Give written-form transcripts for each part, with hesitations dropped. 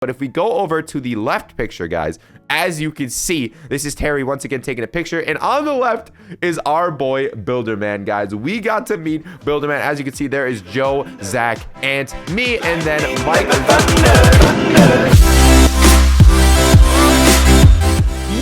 But if we go over to the left picture, guys, as you can see, this is Terry once again taking a picture. And on the left is our boy, Builderman, guys. We got to meet Builderman. As you can see, there is Joe, Zach, and me, and then Mike.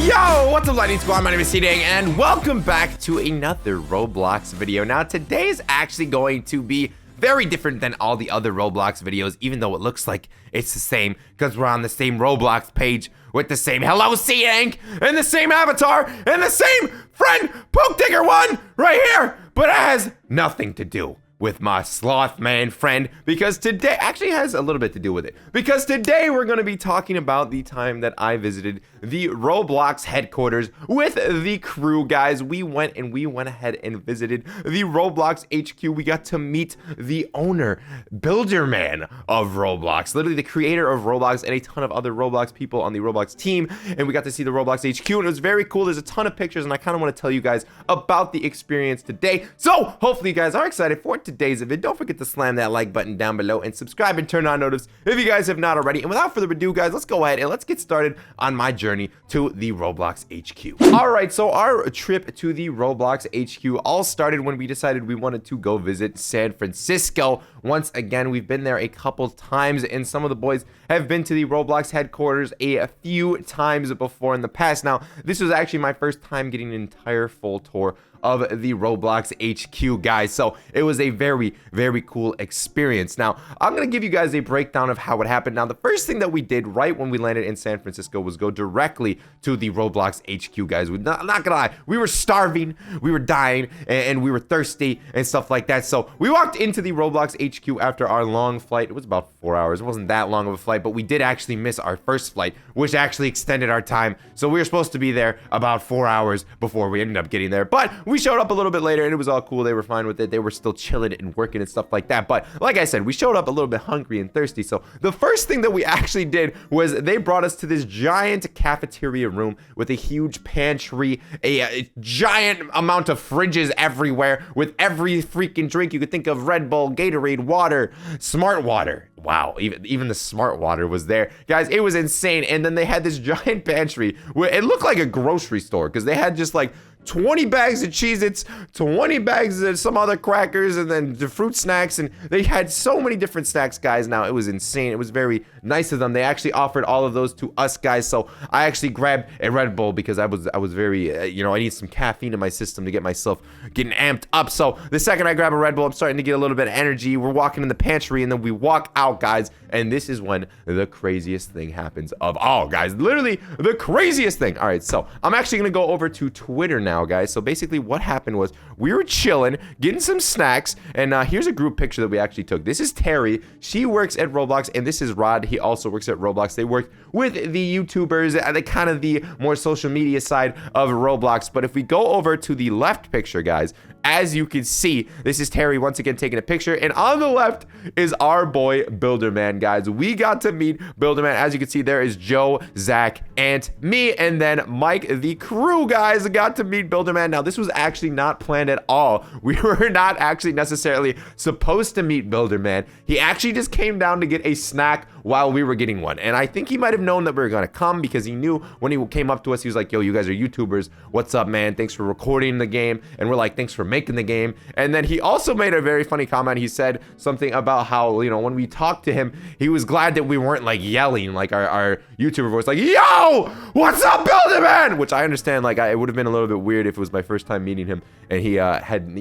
Yo, what's up, Lightning Squad? My name is SeeDeng, and welcome back to another Roblox video. Now, today is actually going to be very different than all the other Roblox videos, even though it looks like it's the same, because we're on the same Roblox page with the same hello SeeDeng and the same avatar and the same friend Poke Digger one right here, but it has nothing to do with my sloth man friend, because today actually has a little bit to do with it, because today we're going to be talking about the time that I visited the Roblox headquarters with the crew, guys. We went ahead and visited the Roblox HQ. We got to meet the owner, Builderman of Roblox, literally the creator of Roblox, and a ton of other Roblox people on the Roblox team, and we got to see the Roblox HQ, and it was very cool. There's a ton of pictures, and I kind of want to tell you guys about the experience today, so hopefully you guys are excited for today's video. Don't forget to slam that like button down below and subscribe and turn on notifications if you guys have not already. And without further ado, guys, let's go ahead and let's get started on my journey to the Roblox HQ. All right, so our trip to the Roblox HQ all started when we decided we wanted to go visit San Francisco. Once again, we've been there a couple times, and some of the boys have been to the Roblox headquarters a few times before in the past. Now, this was actually my first time getting an entire full tour of the Roblox HQ, guys, so it was a very, very cool experience. Now, I'm gonna give you guys a breakdown of how it happened. Now, the first thing that we did right when we landed in San Francisco was go directly to the Roblox HQ, guys. I'm not gonna lie, we were starving, we were dying, and we were thirsty and stuff like that, so we walked into the Roblox HQ after our long flight. It was about 4 hours. It wasn't that long of a flight, but we did actually miss our first flight, which actually extended our time, so we were supposed to be there about 4 hours before we ended up getting there, but we showed up a little bit later, and it was all cool. They were fine with it. They were still chilling and working and stuff like that. But like I said, we showed up a little bit hungry and thirsty. So the first thing that we actually did was they brought us to this giant cafeteria room with a huge pantry, a giant amount of fridges everywhere with every freaking drink you could think of: Red Bull, Gatorade, water, Smart Water. Wow, even the Smart Water was there, guys. It was insane. And then they had this giant pantry where it looked like a grocery store, because they had just like 20 bags of Cheez-Its, 20 bags of some other crackers, and then the fruit snacks, and they had so many different snacks, guys. Now, it was insane. It was very nice of them. They actually offered all of those to us, guys, so I actually grabbed a Red Bull because I was very, I need some caffeine in my system to get myself getting amped up. So the second I grab a Red Bull, I'm starting to get a little bit of energy. We're walking in the pantry, and then we walk out, guys, and this is when the craziest thing happens of all, guys. Literally the craziest thing. All right, so I'm actually gonna go over to Twitter now, guys. So basically what happened was we were chilling, getting some snacks, and here's a group picture that we actually took. This is Terry. She works at Roblox, and this is Rod. He also works at Roblox. They work with the YouTubers and the kind of the more social media side of Roblox. But if we go over to the left picture, guys, as you can see, this is Terry once again taking a picture, and on the left is our boy Builderman, guys. We got to meet Builderman. As you can see, there is Joe, Zach, and me, and then Mike, the crew, guys, got to meet Builderman. Now, this was actually not planned at all. We were not actually necessarily supposed to meet Builderman. He actually just came down to get a snack while we were getting one, and I think he might have known that we were gonna come, because he knew when he came up to us, he was like, yo, you guys are YouTubers, what's up, man? Thanks for recording the game. And we're like, thanks for making the game. And then he also made a very funny comment. He said something about how, when we talked to him, he was glad that we weren't like yelling like our YouTuber voice, like, yo, what's up, Builderman? Which I understand, like, it would have been a little bit weird if it was my first time meeting him and he had,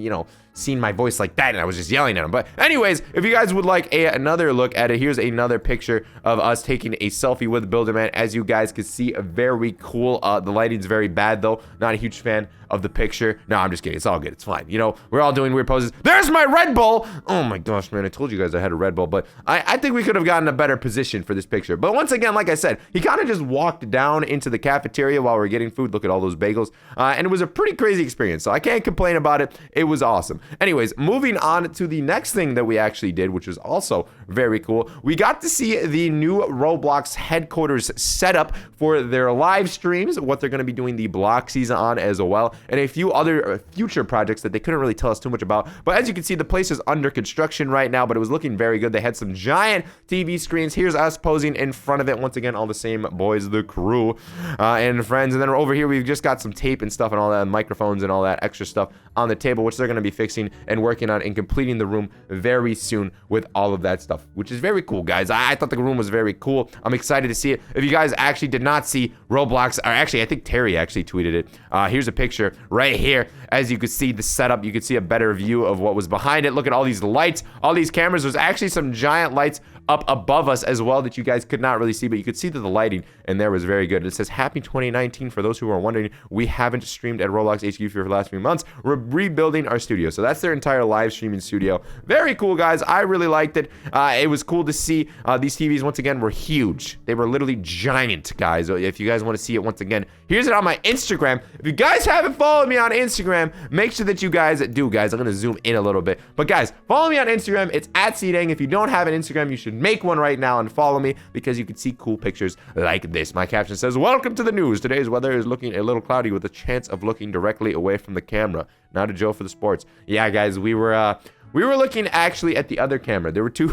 seen my voice like that and I was just yelling at him. But anyways, if you guys would like another look at it, here's another picture of us taking a selfie with Builderman. As you guys can see, very cool. The lighting's very bad though. Not a huge fan of the picture. No, I'm just kidding. It's all good. It's fine. We're all doing weird poses. There's my Red Bull. Oh my gosh, man. I told you guys I had a Red Bull, but I think we could have gotten a better position for this picture. But once again, like I said, he kind of just walked down into the cafeteria while we were getting food. Look at all those bagels. And it was a pretty crazy experience. So I can't complain about it. It was awesome. Anyways, moving on to the next thing that we actually did, which was also very cool. We got to see the new Roblox headquarters setup for their live streams, what they're going to be doing the block season on as well, and a few other future projects that they couldn't really tell us too much about. But as you can see, the place is under construction right now, but it was looking very good. They had some giant TV screens. Here's us posing in front of it. Once again, all the same boys, the crew and friends. And then over here, we've just got some tape and stuff and all that, microphones and all that extra stuff on the table, which they're going to be fixing and working on and completing the room very soon with all of that stuff, which is very cool, guys. I thought the room was very cool. I'm excited to see it. If you guys actually did not see Roblox, or actually, I think Terry actually tweeted it. Here's a picture right here. As you can see the setup, you can see a better view of what was behind it. Look at all these lights, all these cameras. There's actually some giant lights up above us as well that you guys could not really see, but you could see that the lighting in there was very good. It says happy 2019. For those who are wondering, we haven't streamed at Roblox HQ for the last few months. We're rebuilding our studio. So that's their entire live streaming studio. Very cool, guys. I really liked it. It was cool to see these TVs once again were huge. They were literally giant, guys. If you guys want to see it once again, here's it on my Instagram. If you guys haven't followed me on Instagram, make sure that you guys do, guys. I'm going to zoom in a little bit. But guys, follow me on Instagram. It's at SeeDeng. If you don't have an Instagram, you should make one right now and follow me because you can see cool pictures like this. My caption says, welcome to the news. Today's weather is looking a little cloudy with a chance of looking directly away from the camera. Not a Joe for the sports. Yeah, guys, we were looking actually at the other camera. There were two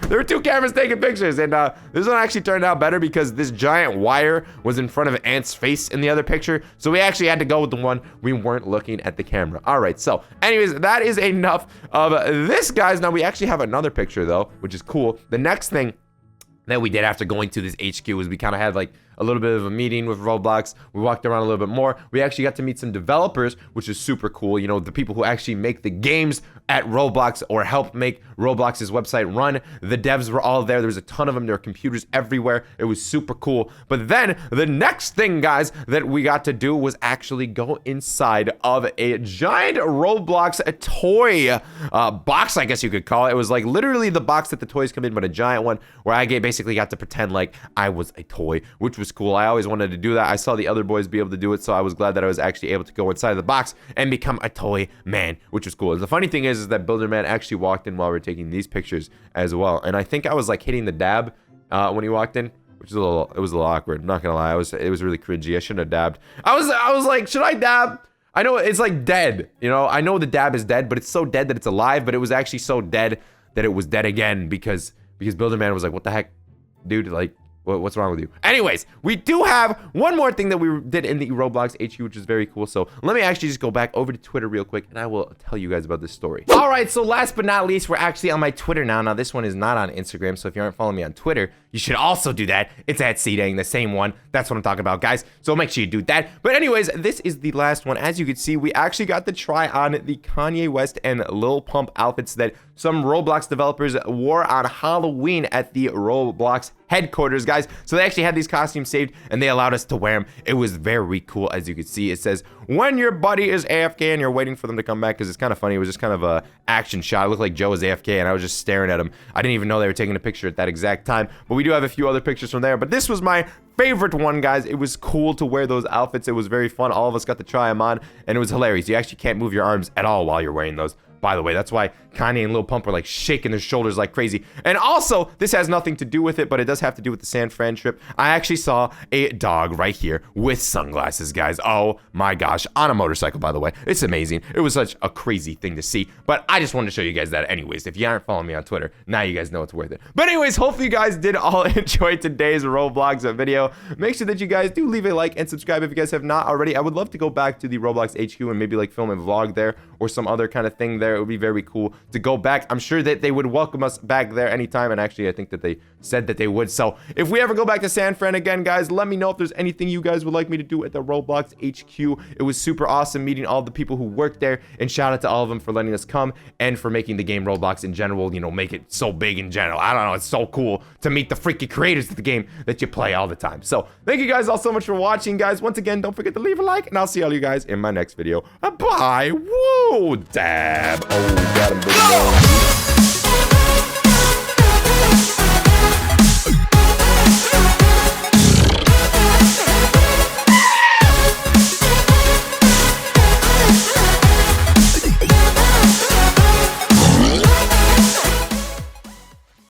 there were two cameras taking pictures, and this one actually turned out better because this giant wire was in front of Ant's face in the other picture. So we actually had to go with the one we weren't looking at the camera. All right, so anyways, that is enough of this, guys. Now we actually have another picture though, which is cool. The next thing that we did after going to this HQ was we kind of had like a little bit of a meeting with Roblox. We walked around a little bit more. We actually got to meet some developers, which is super cool. You know, the people who actually make the games at Roblox or help make Roblox's website run. The devs were all there. There was a ton of them. There were computers everywhere. It was super cool. But then the next thing, guys, that we got to do was actually go inside of a giant Roblox toy box, I guess you could call it. It was like literally the box that the toys come in, but a giant one where I basically got to pretend like I was a toy, which was cool. I always wanted to do that. I saw the other boys be able to do it, so I was glad that I was actually able to go inside the box and become a toy man, which was cool. And the funny thing is that BUILDERMAN actually walked in while we were taking these pictures as well. And I think I was like hitting the dab when he walked in, which is it was a little awkward. I'm not gonna lie, it was really cringy. I shouldn't have dabbed. I was like, should I dab? I know it's like dead, you know. I know the dab is dead, but it's so dead that it's alive. But it was actually so dead that it was dead again because BUILDERMAN was like, what the heck, dude? Like, what's wrong with you? Anyways, we do have one more thing that we did in the Roblox HQ, which is very cool. So let me actually just go back over to Twitter real quick, and I will tell you guys about this story. All right, so last but not least, we're actually on my Twitter now. Now, this one is not on Instagram, so if you aren't following me on Twitter, you should also do that. It's at SeeDeng, the same one. That's what I'm talking about, guys. So make sure you do that. But anyways, this is the last one. As you can see, we actually got to try on the Kanye West and Lil Pump outfits that some Roblox developers wore on Halloween at the Roblox headquarters, guys. So they actually had these costumes saved and they allowed us to wear them. It was very cool. As you can see, it says when your buddy is AFK and you're waiting for them to come back, because it's kind of funny. It was just kind of a action shot. It looked like Joe was AFK and I was just staring at him. I didn't even know they were taking a picture at that exact time, but we do have a few other pictures from there. But this was my favorite one, guys. It was cool to wear those outfits. It was very fun. All of us got to try them on and it was hilarious. You actually can't move your arms at all while you're wearing those. By the way, that's why Kanye and Lil Pump were like shaking their shoulders like crazy. And also, this has nothing to do with it, but it does have to do with the San Fran trip. I actually saw a dog right here with sunglasses, guys. Oh my gosh, on a motorcycle, by the way. It's amazing. It was such a crazy thing to see, but I just wanted to show you guys that anyways. If you aren't following me on Twitter, now you guys know it's worth it. But anyways, hopefully you guys did all enjoy today's Roblox video. Make sure that you guys do leave a like and subscribe if you guys have not already. I would love to go back to the Roblox HQ and maybe like film a vlog there or some other kind of thing there. It would be very cool to go back. I'm sure that they would welcome us back there anytime, and actually I think that they said that they would. So if we ever go back to San Fran again, guys, let me know if there's anything you guys would like me to do at the Roblox HQ. It was super awesome meeting all the people who worked there, and shout out to all of them for letting us come and for making the game Roblox in general, you know, make it so big in general. I don't know, it's so cool to meet the freaking creators of the game that you play all the time. So thank you guys all so much for watching, guys. Once again, don't forget to leave a like, and I'll see all you guys in my next video. Bye. Whoa, dab. Oh, got him.